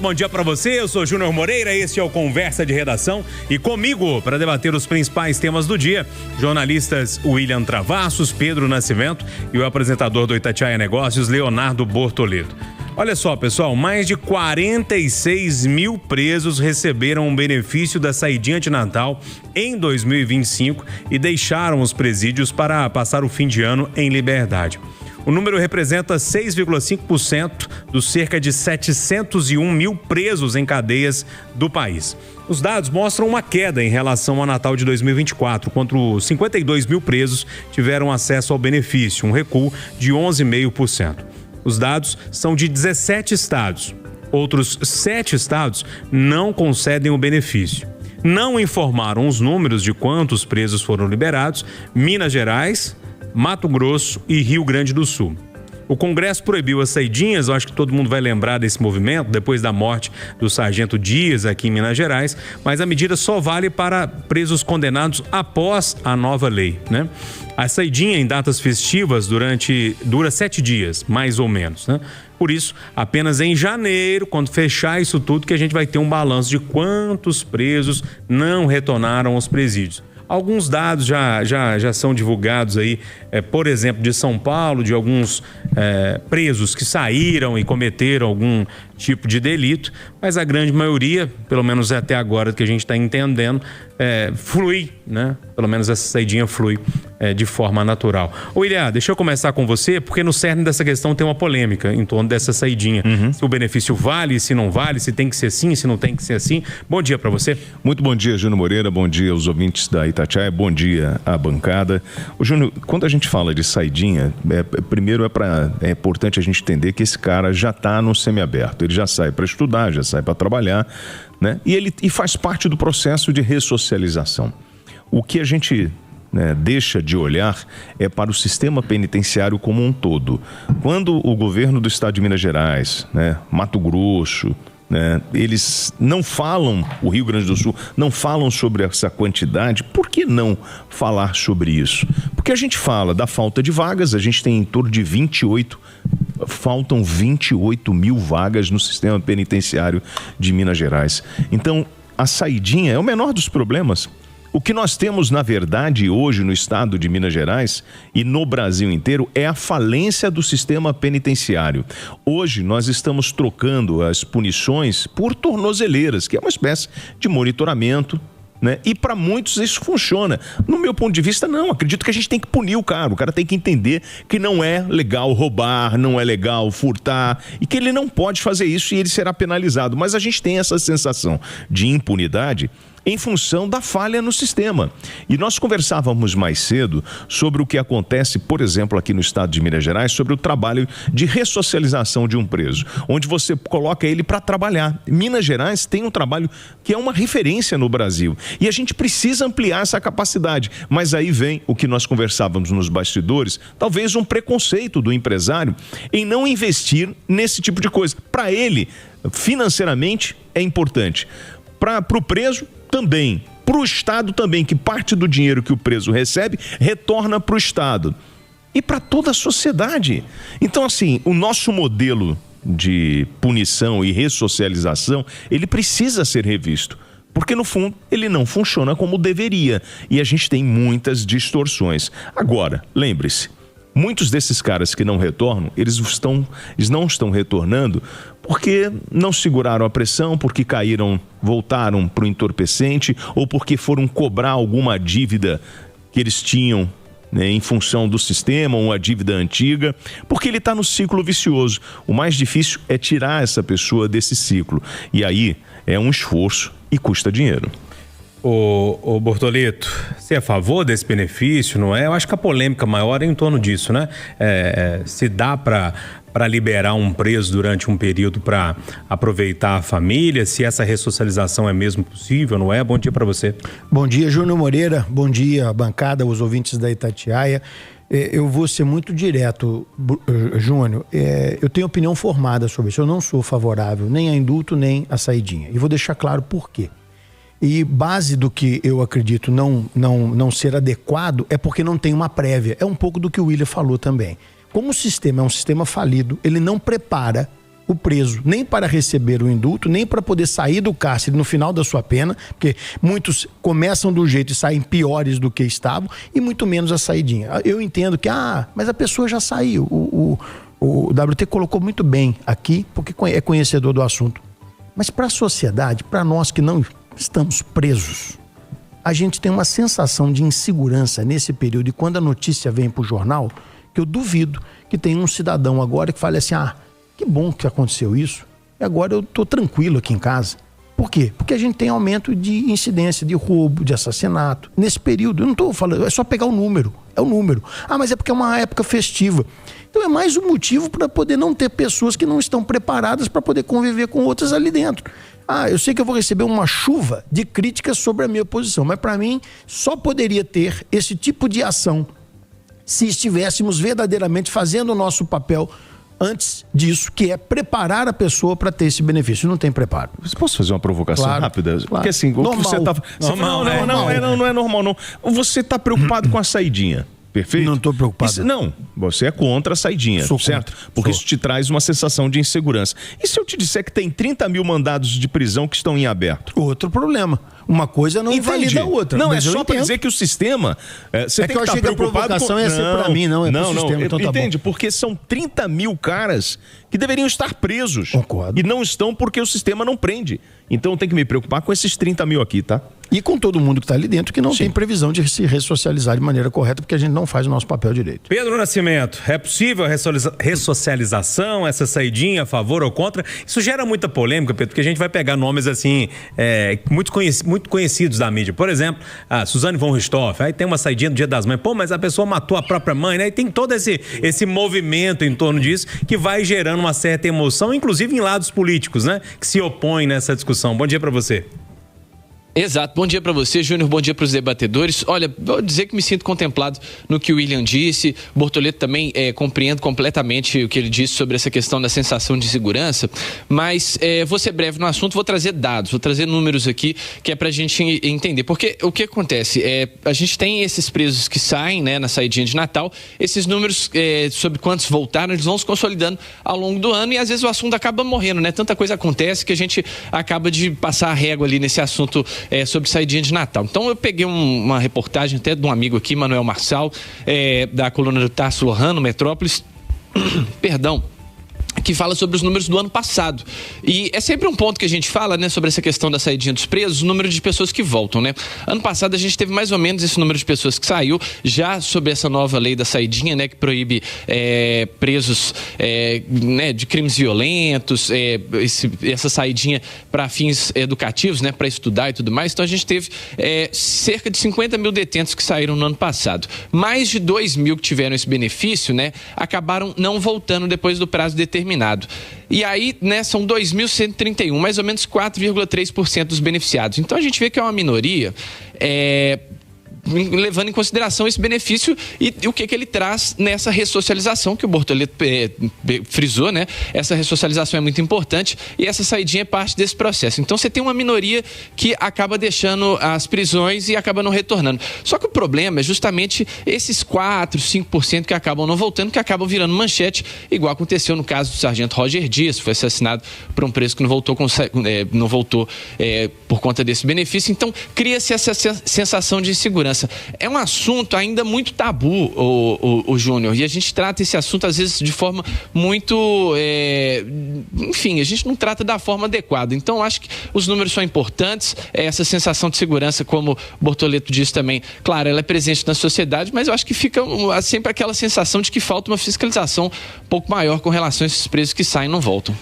Muito bom dia para você, eu sou Júnior Moreira, este é o Conversa de Redação e comigo para debater os principais temas do dia, jornalistas William Travassos, Pedro Nascimento e o apresentador do Itatiaia Negócios, Leonardo Bortoleto. Olha só, pessoal, mais de 46 mil presos receberam um benefício da saidinha de Natal em 2025 e deixaram os presídios para passar o fim de ano em liberdade. O número representa 6,5% dos cerca de 701 mil presos em cadeias do país. Os dados mostram uma queda em relação ao Natal de 2024, quando 52 mil presos tiveram acesso ao benefício, um recuo de 11,5%. Os dados são de 17 estados. Outros 7 estados não concedem o benefício. Não informaram os números de quantos presos foram liberados Minas Gerais, Mato Grosso e Rio Grande do Sul. O Congresso proibiu as saidinhas, eu acho que todo mundo vai lembrar desse movimento, depois da morte do sargento Dias aqui em Minas Gerais, mas a medida só vale para presos condenados após a nova lei, né? A saidinha em datas festivas dura 7 dias, mais ou menos, né? Por isso, apenas em janeiro, quando fechar isso tudo, que a gente vai ter um balanço de quantos presos não retornaram aos presídios. Alguns dados já são divulgados aí, por exemplo, de São Paulo, de alguns presos que saíram e cometeram algum tipo de delito, mas a grande maioria, pelo menos até agora que a gente está entendendo, flui, né? Pelo menos essa saidinha flui de forma natural. William, deixa eu começar com você, porque no cerne dessa questão tem uma polêmica em torno dessa saidinha. Se o benefício vale, se não vale, se tem que ser assim, se não tem que ser assim. Bom dia para você. Muito bom dia, Júnior Moreira, bom dia aos ouvintes da Itatiaia, bom dia à bancada. Ô, Júnior, quando a gente fala de saidinha, primeiro é importante a gente entender que esse cara já está no semiaberto, ele já sai para estudar, já sai para trabalhar, né? E faz parte do processo de ressocialização. O que a gente deixa de olhar é para o sistema penitenciário como um todo. Quando o governo do estado de Minas Gerais, Mato Grosso, eles não falam, o Rio Grande do Sul, não falam sobre essa quantidade, por que não falar sobre isso? Porque a gente fala da falta de vagas, a gente tem em torno de faltam 28 mil vagas no sistema penitenciário de Minas Gerais. Então, a saidinha é o menor dos problemas. O que nós temos, na verdade, hoje no estado de Minas Gerais e no Brasil inteiro é a falência do sistema penitenciário. Hoje nós estamos trocando as punições por tornozeleiras, que é uma espécie de monitoramento, né? E para muitos isso funciona. No meu ponto de vista, não. Acredito que a gente tem que punir o cara tem que entender que não é legal roubar, não é legal furtar e que ele não pode fazer isso e ele será penalizado. Mas a gente tem essa sensação de impunidade em função da falha no sistema. E nós conversávamos mais cedo sobre o que acontece, por exemplo, aqui no estado de Minas Gerais, sobre o trabalho de ressocialização de um preso, onde você coloca ele para trabalhar. Minas Gerais tem um trabalho que é uma referência no Brasil e a gente precisa ampliar essa capacidade, mas aí vem o que nós conversávamos nos bastidores, talvez um preconceito do empresário em não investir nesse tipo de coisa. Para ele, financeiramente, é importante. Para o preso, também. Para o Estado também, que parte do dinheiro que o preso recebe retorna para o Estado. E para toda a sociedade. Então, assim, o nosso modelo de punição e ressocialização, ele precisa ser revisto. Porque, no fundo, ele não funciona como deveria. E a gente tem muitas distorções. Agora, lembre-se, muitos desses caras que não retornam, eles não estão retornando porque não seguraram a pressão, porque voltaram para o entorpecente ou porque foram cobrar alguma dívida que eles tinham, em função do sistema, uma dívida antiga, porque ele está no ciclo vicioso. O mais difícil é tirar essa pessoa desse ciclo. E aí é um esforço e custa dinheiro. Ô Bortoleto, você é a favor desse benefício, não é? Eu acho que a polêmica maior é em torno disso, né? Se dá para liberar um preso durante um período para aproveitar a família, se essa ressocialização é mesmo possível, não é? Bom dia para você. Bom dia, Júnior Moreira. Bom dia, bancada, os ouvintes da Itatiaia. Eu vou ser muito direto, Júnior. Eu tenho opinião formada sobre isso. Eu não sou favorável nem a indulto, nem a saidinha. E vou deixar claro por quê. E base do que eu acredito não ser adequado é porque não tem uma prévia. É um pouco do que o William falou também. Como o sistema é um sistema falido, ele não prepara o preso, nem para receber o indulto, nem para poder sair do cárcere no final da sua pena, porque muitos começam do jeito e saem piores do que estavam, e muito menos a saidinha. Eu entendo que, mas a pessoa já saiu. O WT colocou muito bem aqui, porque é conhecedor do assunto. Mas para a sociedade, para nós que não estamos presos, a gente tem uma sensação de insegurança nesse período, e quando a notícia vem para o jornal, que eu duvido que tenha um cidadão agora que fale assim, que bom que aconteceu isso, e agora eu estou tranquilo aqui em casa. Por quê? Porque a gente tem aumento de incidência de roubo, de assassinato. Nesse período, eu não estou falando, é só pegar o número, é o número. Mas é porque é uma época festiva. Então é mais um motivo para poder não ter pessoas que não estão preparadas para poder conviver com outras ali dentro. Eu sei que eu vou receber uma chuva de críticas sobre a minha posição, mas para mim só poderia ter esse tipo de ação se estivéssemos verdadeiramente fazendo o nosso papel antes disso, que é preparar a pessoa para ter esse benefício. Não tem preparo. Posso fazer uma provocação rápida? Claro. Porque assim, normal. Você tá... Não é normal, não. Você está preocupado com a saidinha. Perfeito? Não estou preocupado. Não, você é contra a saidinha, certo? Porque isso te traz uma sensação de insegurança. E se eu te disser que tem 30 mil mandados de prisão que estão em aberto? Outro problema. Uma coisa não invalida a outra. Não, é só para dizer que o sistema... Você tem que estar preocupado a provocação ia ser para mim, não é para o sistema. Então entende? Porque são 30 mil caras que deveriam estar presos. Concordo. E não estão porque o sistema não prende. Então tem que me preocupar com esses 30 mil aqui, tá? E com todo mundo que está ali dentro que não tem previsão de se ressocializar de maneira correta, porque a gente não faz o nosso papel direito. Pedro Nascimento, é possível a ressocialização, essa saidinha a favor ou contra? Isso gera muita polêmica, Pedro, porque a gente vai pegar nomes assim, muito conhecidos da mídia. Por exemplo, a Suzane von Richthofen, aí tem uma saidinha do Dia das Mães. Mas a pessoa matou a própria mãe, né? E tem todo esse movimento em torno disso que vai gerando uma certa emoção, inclusive em lados políticos, né? Que se opõem nessa discussão. Bom dia para você. Exato, bom dia para você, Júnior, bom dia para os debatedores. Olha, vou dizer que me sinto contemplado no que o William disse. Bortoleto também compreendo completamente o que ele disse sobre essa questão da sensação de segurança, mas vou ser breve no assunto, vou trazer dados, vou trazer números aqui que é para a gente entender, porque o que acontece, a gente tem esses presos que saem, né, na saidinha de Natal, esses números sobre quantos voltaram, eles vão se consolidando ao longo do ano e às vezes o assunto acaba morrendo, né, tanta coisa acontece que a gente acaba de passar a régua ali nesse assunto sobre saidinha de Natal. Então eu peguei uma reportagem até de um amigo aqui, Manuel Marçal, da coluna do Tarso Lohano, Metrópolis, perdão, que fala sobre os números do ano passado. E é sempre um ponto que a gente fala, né, sobre essa questão da saidinha dos presos, o número de pessoas que voltam, né? Ano passado a gente teve mais ou menos esse número de pessoas que saiu, já sobre essa nova lei da saidinha, né, que proíbe presos né, de crimes violentos, essa saidinha para fins educativos, né, para estudar e tudo mais. Então a gente teve cerca de 50 mil detentos que saíram no ano passado. Mais de 2 mil que tiveram esse benefício, né, acabaram não voltando depois do prazo determinado. E aí, né, são 2.131, mais ou menos 4,3% dos beneficiados. Então a gente vê que é uma minoria, levando em consideração esse benefício e o que ele traz nessa ressocialização que o Bortoleto frisou, né? Essa ressocialização é muito importante e essa saidinha é parte desse processo. Então você tem uma minoria que acaba deixando as prisões e acaba não retornando. Só que o problema é justamente esses 4, 5% que acabam não voltando, que acabam virando manchete, igual aconteceu no caso do sargento Roger Dias, que foi assassinado por um preso que não voltou por conta desse benefício. Então cria-se essa sensação de insegurança. É um assunto ainda muito tabu, o Júnior, e a gente trata esse assunto às vezes de forma muito, enfim, a gente não trata da forma adequada. Então acho que os números são importantes, essa sensação de segurança, como Bortoleto disse também, claro, ela é presente na sociedade, mas eu acho que fica sempre aquela sensação de que falta uma fiscalização um pouco maior com relação a esses presos que saem e não voltam.